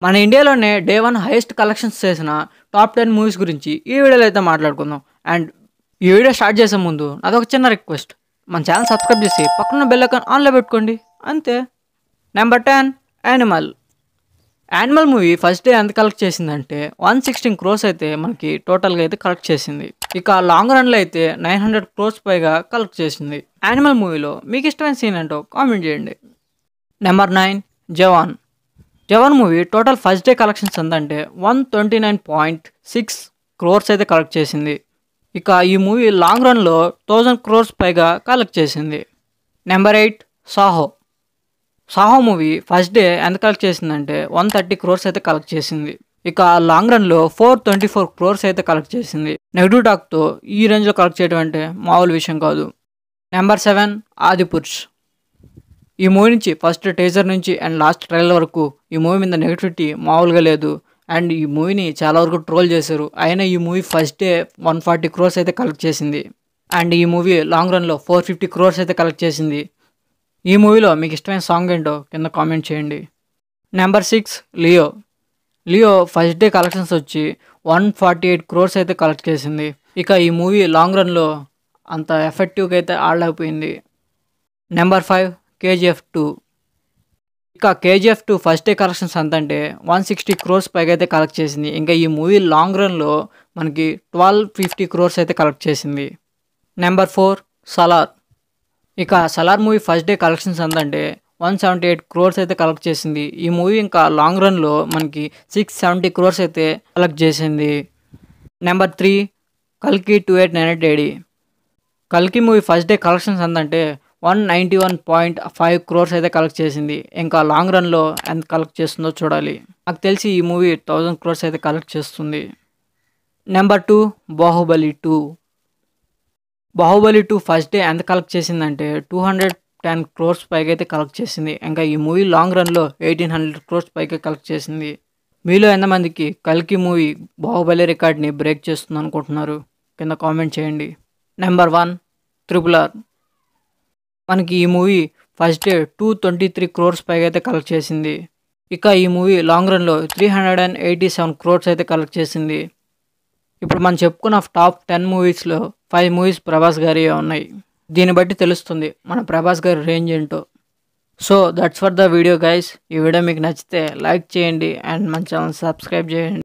మన ఇండియాలోనే day 1 highest collections చేసిన టాప్ 10 మూవీస్ గురించి ఈ వీడియోలో అయితే మాట్లాడుకుందాం. అండ్ ఈ వీడియో స్టార్ట్ చేసే ముందు నాదొక చిన్న రిక్వెస్ట్, మన ఛానల్ సబ్స్క్రైబ్ చేసి పక్కన బెల్ ఐకాన్ ఆన్లో పెట్టుకోండి అంతే. Number 10 animal. Animal movie first day ఎంత కలెక్ట్ చేసిందంటే 116 crores అయితే మనకి టోటల్గా అయితే కలెక్ట్ చేసింది. ఇక లాంగ్ రన్లో అయితే 900 crores పైగా కలెక్ట్ చేసింది. యానిమల్ మూవీలో మీకు ఇష్టమైన సీన్ ఏంటో కామెంట్ చేయండి. Number 9 Jawan. Jawan movie total first day collections ఎంతంటే 129.6 crores అయితే కలెక్ట్ చేసింది. ఇక ఈ మూవీ లాంగ్ రన్లో 1000 crores పైగా కలెక్ట్ చేసింది. Number 8 Saaho. Saaho movie first day ఎంత కలెక్ట్ చేసిందంటే 130 crores అయితే కలెక్ట్ చేసింది. ఇక లాంగ్ రన్లో 424 crores అయితే కలెక్ట్ చేసింది. నెగిటివ్ టాక్తో ఈ రేంజ్లో కలెక్ట్ చేయడం అంటే మామూలు విషయం కాదు. నెంబర్ 7 ఆదిపురుష్. ఈ మూవీ నుంచి ఫస్ట్ టీజర్ నుంచి అండ్ లాస్ట్ ట్రైలర్ వరకు ఈ మూవీ మీద నెగిటివిటీ మామూలుగా లేదు. అండ్ ఈ మూవీని చాలా వరకు ట్రోల్ చేశారు. అయినా ఈ మూవీ ఫస్ట్ డే 140 crores అయితే కలెక్ట్ చేసింది. అండ్ ఈ మూవీ లాంగ్ రన్లో 450 crores అయితే కలెక్ట్ చేసింది. ఈ మూవీలో మీకు ఇష్టమైన సాంగ్ ఏంటో కింద కామెంట్ చేయండి. Number 6 Leo. Leo first day collections వచ్చి 148 crores అయితే కలెక్ట్ చేసింది. ఇక ఈ మూవీ లాంగ్ రన్లో అంత ఎఫెక్టివ్గా అయితే ఆడలేకపోయింది. Number 5 KGF 2. ఇక కేజీఎఫ్ 2 ఫస్ట్ డే కలెక్షన్స్ ఎంతంటే 160 crores పైగా అయితే కలెక్ట్ చేసింది. ఇంకా ఈ మూవీ లాంగ్ రన్లో మనకి 1250 crores అయితే కలెక్ట్ చేసింది. నెంబర్ 4 సలార్. ఇక Salaar movie first day collections ఎంతంటే 178 crores అయితే కలెక్ట్ చేసింది. ఈ మూవీ ఇంకా లాంగ్ రన్లో మనకి 670 crores అయితే కలెక్ట్ చేసింది. నెంబర్ 3 కల్కి 2898 AD. కల్కి మూవీ ఫస్ట్ డే కలెక్షన్స్ ఎంతంటే 191.5 crores అయితే కలెక్ట్ చేసింది. ఇంకా లాంగ్ రన్లో ఎంత కలెక్ట్ చేస్తుందో చూడాలి. నాకు తెలిసి ఈ మూవీ 1000 crores అయితే కలెక్ట్ చేస్తుంది. Number 2 Baahubali 2. Baahubali 2 first day ఎంత కలెక్ట్ చేసిందంటే 210 crores పైగా అయితే కలెక్ట్ చేసింది. ఇంకా ఈ మూవీ లాంగ్ రన్లో 1800 crores పైగా కలెక్ట్ చేసింది. మీలో ఎంతమందికి కల్కి మూవీ బాహుబలి రికార్డ్ని బ్రేక్ చేస్తుంది అనుకుంటున్నారు కింద కామెంట్ చేయండి. Number 1 RRR. మనకి ఈ మూవీ ఫస్ట్ డే 223 crores పైగా అయితే కలెక్ట్ చేసింది. ఇక ఈ మూవీ లాంగ్ రన్లో 387 crores అయితే కలెక్ట్ చేసింది. ఇప్పుడు మనం చెప్పుకున్న టాప్ 10 మూవీస్లో 5 మూవీస్ ప్రభాస్ గారి ఉన్నాయి. దీన్ని బట్టి తెలుస్తుంది మన ప్రభాస్ గారి రేంజ్ ఏంటో. So that's for the video guys. ఈ వీడియో మీకు నచ్చితే లైక్ చేయండి అండ్ మన ఛానల్ సబ్స్క్రైబ్ చేయండి.